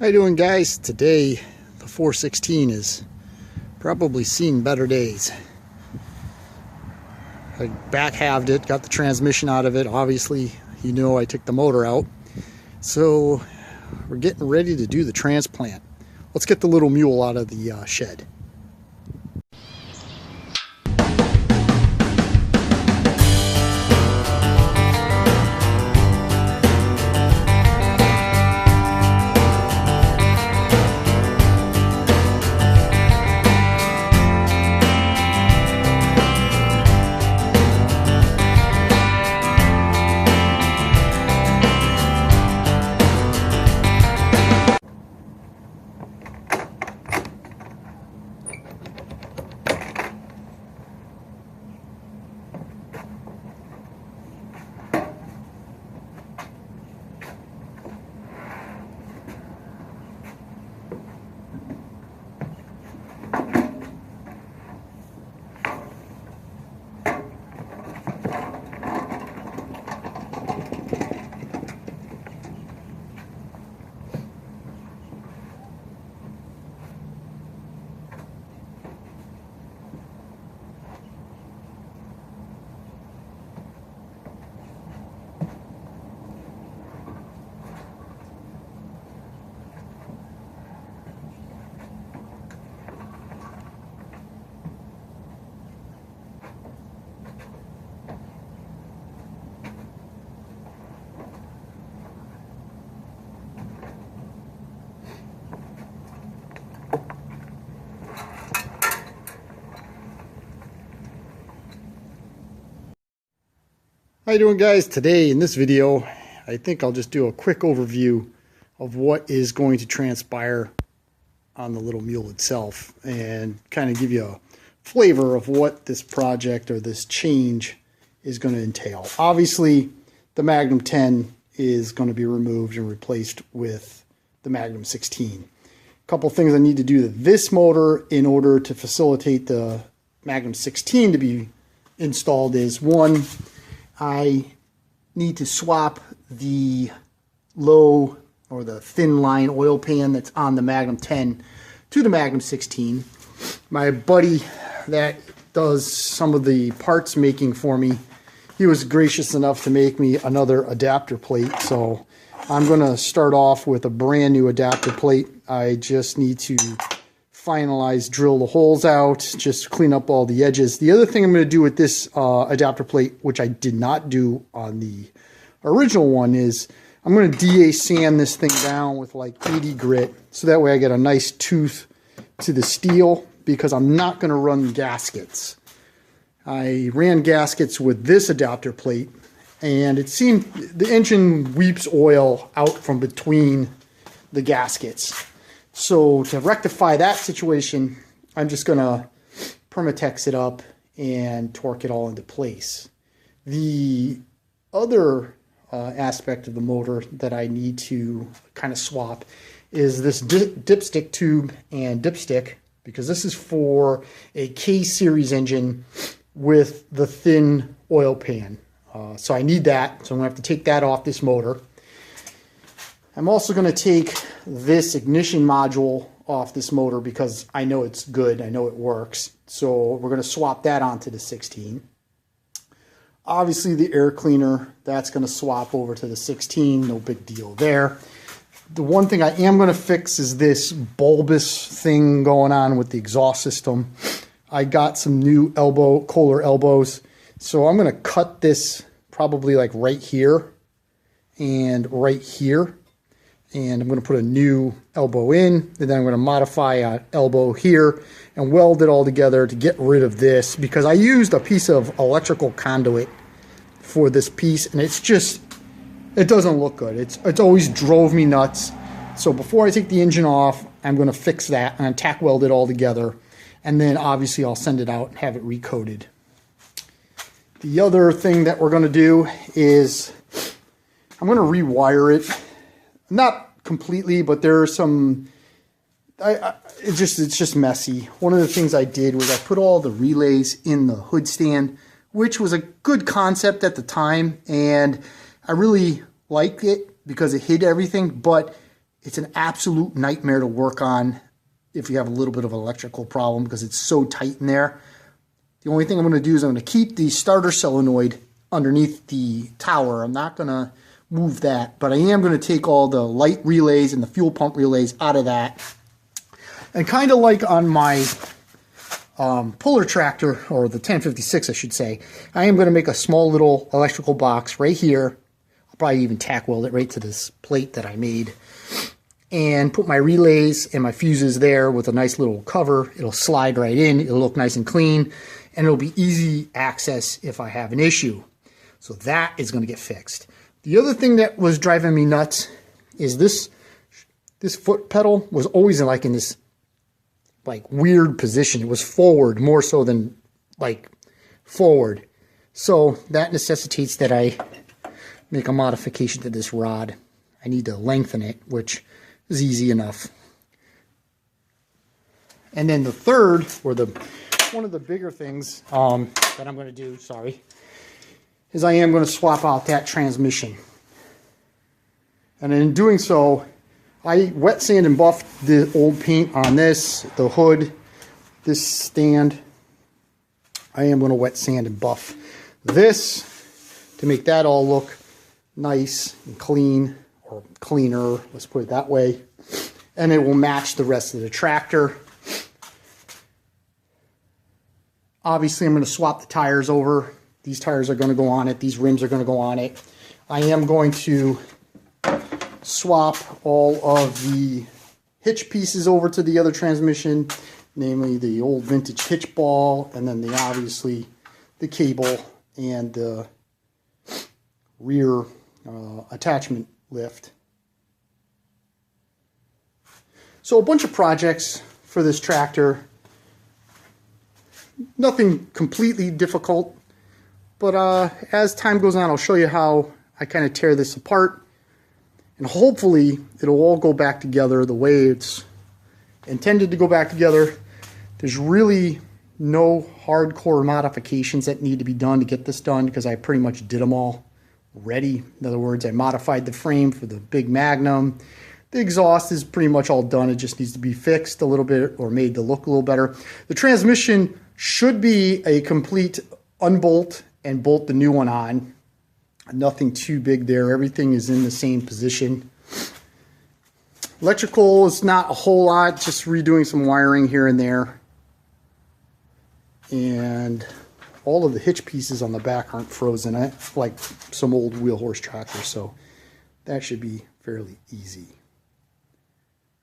How you doing, guys? Today the 416 is probably seen better days. I back halved it, got the transmission out of it. Obviously, you know, I took the motor out. So we're getting ready to do the transplant. Let's get the little mule out of the shed. How you doing, guys? Today in this video, I think I'll just do a quick overview of what is going to transpire on the little mule itself and kind of give you a flavor of what this project or this change is going to entail. Obviously, the Magnum 10 is going to be removed and replaced with the Magnum 16. A couple things I need to do to this motor in order to facilitate the Magnum 16 to be installed is, one, I need to swap the low or the thin line oil pan that's on the Magnum 10 to the Magnum 16. My buddy that does some of the parts making for me, he was gracious enough to make me another adapter plate. So I'm going to start off with a brand new adapter plate. I just need to finalize, drill the holes out, just clean up all the edges. The other thing I'm going to do with this adapter plate, which I did not do on the original one, is I'm going to DA sand this thing down with like 80 grit, so that way I get a nice tooth to the steel, because I'm not going to run gaskets. I ran gaskets with this adapter plate, and it seemed the engine weeps oil out from between the gaskets. So to rectify that situation, I'm just going to Permatex it up and torque it all into place. The other aspect of the motor that I need to kind of swap is this dipstick tube and dipstick, because this is for a K-series engine with the thin oil pan. So I need that, so I'm going to have to take that off this motor. I'm also going to take this ignition module off this motor because I know it's good, I know it works. So we're going to swap that onto the 16. Obviously the air cleaner, that's going to swap over to the 16, no big deal there. The one thing I am going to fix is this bulbous thing going on with the exhaust system. I got some new Kohler elbows, so I'm going to cut this probably like right here and right here. And I'm going to put a new elbow in, and then I'm going to modify an elbow here and weld it all together to get rid of this, because I used a piece of electrical conduit for this piece, and it's just, it doesn't look good. It's always drove me nuts. So before I take the engine off, I'm going to fix that and tack weld it all together, and then obviously I'll send it out and have it recoated. The other thing that we're going to do is I'm going to rewire it. Not completely, but there are some, it's just messy. One of the things I did was I put all the relays in the hood stand, which was a good concept at the time, and I really liked it because it hid everything, but It's an absolute nightmare to work on if you have a little bit of an electrical problem because it's so tight in there. The only thing I'm going to do is I'm going to keep the starter solenoid underneath the tower. I'm not going to move that, but I am going to take all the light relays and the fuel pump relays out of that. And kind of like on my puller tractor, or the 1056 I should say, I am going to make a small little electrical box right here. I'll probably even tack weld it right to this plate that I made. And put my relays and my fuses there with a nice little cover. It'll slide right in, it'll look nice and clean, and it'll be easy access if I have an issue. So that is going to get fixed. The other thing that was driving me nuts is this foot pedal was always in this weird position. It was forward more so than forward. So that necessitates that I make a modification to this rod. I need to lengthen it, which is easy enough. And then the third, or one of the bigger things that I'm going to do, is I am going to swap out that transmission. And in doing so, I wet sand and buffed the old paint on this, the hood, this stand. I am going to wet sand and buff this to make that all look nice and clean, or cleaner, let's put it that way. And it will match the rest of the tractor. Obviously, I'm going to swap the tires over. These tires are going to go on it. These rims are going to go on it. I am going to swap all of the hitch pieces over to the other transmission, namely the old vintage hitch ball, and then obviously the cable and the rear attachment lift. So a bunch of projects for this tractor. Nothing completely difficult, but as time goes on, I'll show you how I kind of tear this apart. And hopefully it'll all go back together the way it's intended to go back together. There's really no hardcore modifications that need to be done to get this done because I pretty much did them all already. In other words, I modified the frame for the big Magnum. The exhaust is pretty much all done. It just needs to be fixed a little bit or made to look a little better. The transmission should be a complete unbolt and bolt the new one on. Nothing too big there. Everything is in the same position. Electrical is not a whole lot, just redoing some wiring here and there. And all of the hitch pieces on the back aren't frozen, like some old wheel horse tractors, so that should be fairly easy.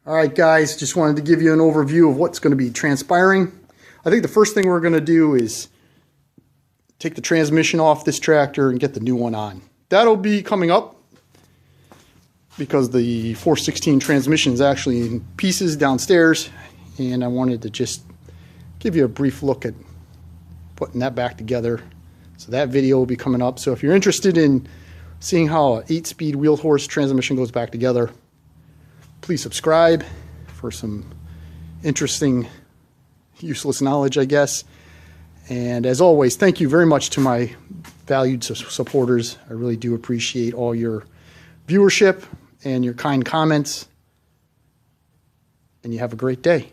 All right, guys, just wanted to give you an overview of what's going to be transpiring. I think the first thing we're going to do is take the transmission off this tractor and get the new one on. That'll be coming up because the 416 transmission is actually in pieces downstairs, and I wanted to just give you a brief look at putting that back together. So that video will be coming up. So if you're interested in seeing how an 8-speed wheel horse transmission goes back together, please subscribe for some interesting, useless knowledge, I guess. And as always, thank you very much to my valued supporters. I really do appreciate all your viewership and your kind comments. And you have a great day.